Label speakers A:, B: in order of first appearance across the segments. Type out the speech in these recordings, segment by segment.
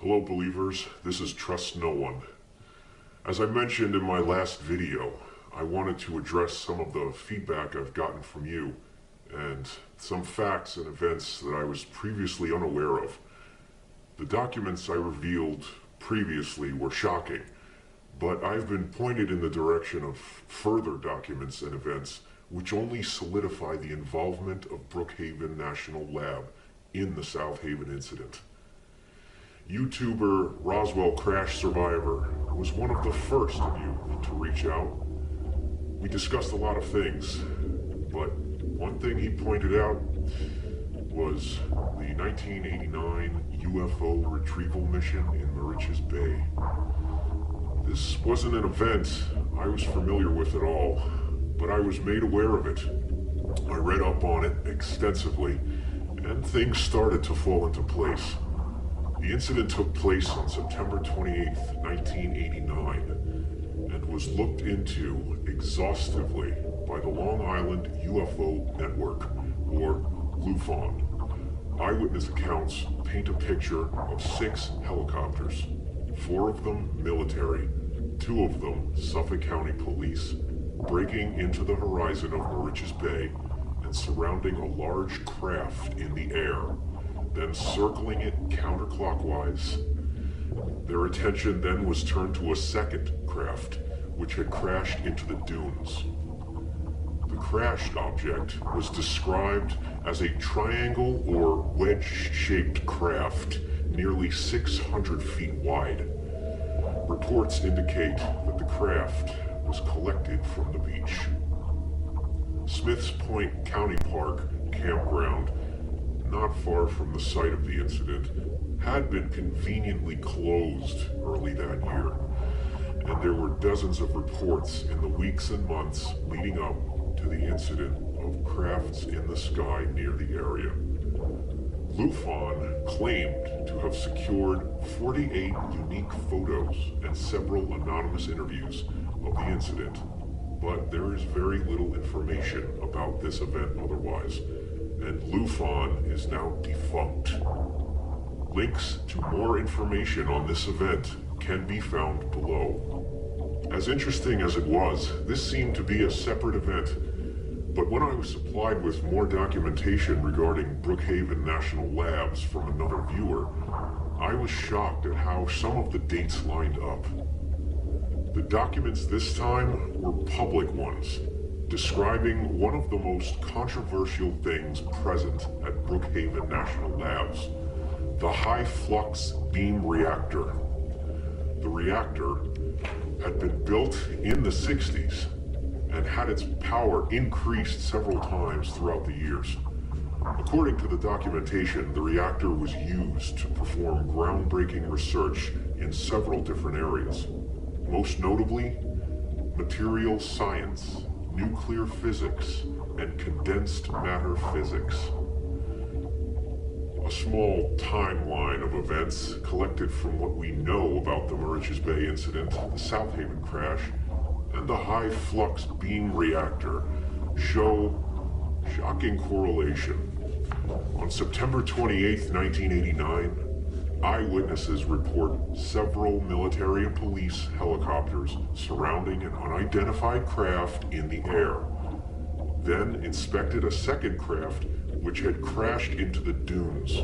A: Hello believers, this is Trust No One. As I mentioned in my last video, I wanted to address some of the feedback I've gotten from you and some facts and events that I was previously unaware of. The documents I revealed previously were shocking, but I've been pointed in the direction of further documents and events which only solidify the involvement of Brookhaven National Lab in the Southaven incident. YouTuber RoswellCrashSurvivor was one of the first of you to reach out. We discussed a lot of things, but one thing he pointed out was the 1989 UFO retrieval mission in Moriches Bay. This wasn't an event I was familiar with at all, but I was made aware of it. I read up on it extensively, and things started to fall into place. The incident took place on September 28th, 1989, and was looked into exhaustively by the Long Island UFO Network, or LUFON. Eyewitness accounts paint a picture of 6 helicopters, 4 of them military, 2 of them Suffolk County Police, breaking into the horizon of Moriches Bay and surrounding a large craft in the air, then circling it counterclockwise. Their attention then was turned to a second craft, which had crashed into the dunes. The crashed object was described as a triangle or wedge-shaped craft nearly 600 feet wide. Reports indicate that the craft was collected from the beach. Smith's Point County Park campground, not far from the site of the incident, had been conveniently closed early that year, and there were dozens of reports in the weeks and months leading up to the incident of crafts in the sky near the area. LUFON claimed to have secured 48 unique photos and several anonymous interviews of the incident, but there is very little information about this event otherwise, and LUFON is now defunct. Links to more information on this event can be found below. As interesting as it was, this seemed to be a separate event, but when I was supplied with more documentation regarding Brookhaven National Labs from another viewer, I was shocked at how some of the dates lined up. The documents this time were public ones, describing one of the most controversial things present at Brookhaven National Labs, the High Flux Beam Reactor. The reactor had been built in the 60s and had its power increased several times throughout the years. According to the documentation, the reactor was used to perform groundbreaking research in several different areas, most notably material science, nuclear physics, and condensed matter physics. A small timeline of events collected from what we know about the Moriches Bay incident, the Southaven crash, and the High Flux Beam Reactor show shocking correlation. On September 28, 1989, eyewitnesses report several military and police helicopters surrounding an unidentified craft in the air, then inspected a second craft which had crashed into the dunes.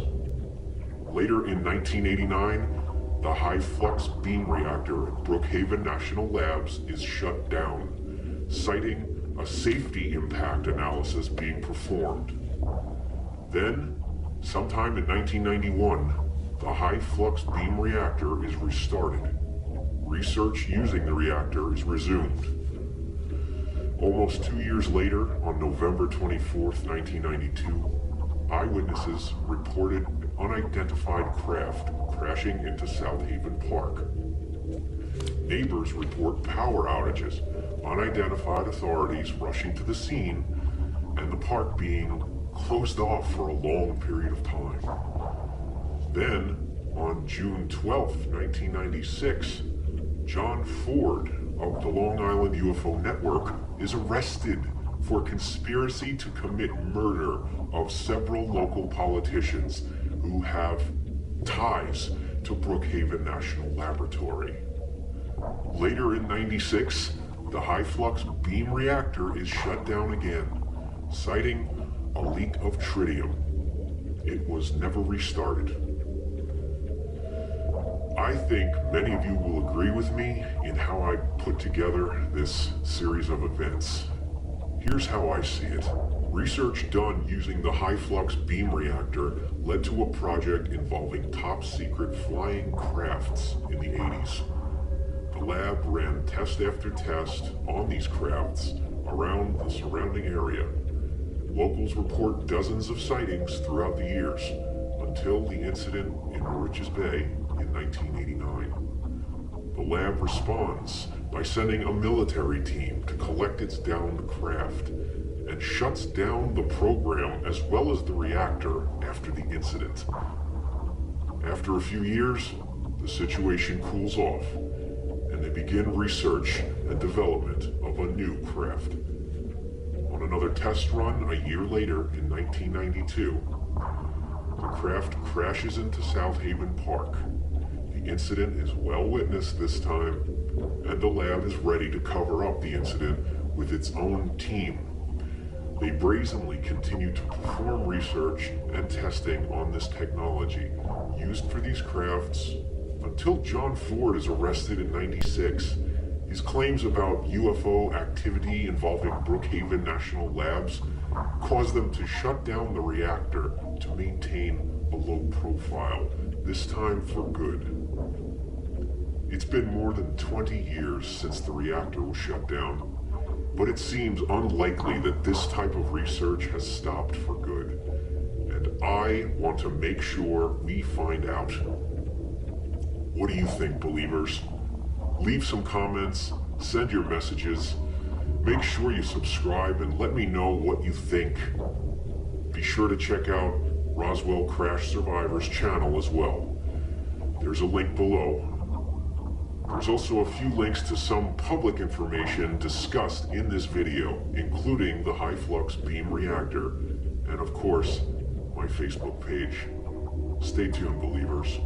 A: Later in 1989, the High Flux Beam Reactor at Brookhaven National Labs is shut down, citing a safety impact analysis being performed. Then, sometime in 1991, the High Flux Beam Reactor is restarted. Research using the reactor is resumed. Almost 2 years later, on November 24th, 1992, eyewitnesses reported an unidentified craft crashing into Southaven Park. Neighbors report power outages, unidentified authorities rushing to the scene, and the park being closed off for a long period of time. Then, on June 12, 1996, John Ford of the Long Island UFO Network is arrested for conspiracy to commit murder of several local politicians who have ties to Brookhaven National Laboratory. Later in '96, the High Flux Beam Reactor is shut down again, citing a leak of tritium. It was never restarted. I think many of you will agree with me in how I put together this series of events. Here's how I see it. Research done using the High Flux Beam Reactor led to a project involving top-secret flying crafts in the 80s. The lab ran test after test on these crafts around the surrounding area. Locals report dozens of sightings throughout the years, until the incident in Moriches Bay in 1989. The lab responds by sending a military team to collect its downed craft, and shuts down the program as well as the reactor after the incident. After a few years, the situation cools off, and they begin research and development of a new craft. On another test run a year later in 1992, the craft crashes into Southaven Park. The incident is well witnessed this time, and the lab is ready to cover up the incident with its own team. They brazenly continue to perform research and testing on this technology used for these crafts until John Ford is arrested in '96. His claims about UFO activity involving Brookhaven National Labs caused them to shut down the reactor to maintain a low profile, this time for good. It's been more than 20 years since the reactor was shut down, but it seems unlikely that this type of research has stopped for good. And I want to make sure we find out. What do you think, believers? Leave some comments, send your messages, make sure you subscribe and let me know what you think. Be sure to check out RoswellCrashSurvivor's channel as well. There's a link below. There's also a few links to some public information discussed in this video, including the High Flux Beam Reactor, and of course, my Facebook page. Stay tuned, believers.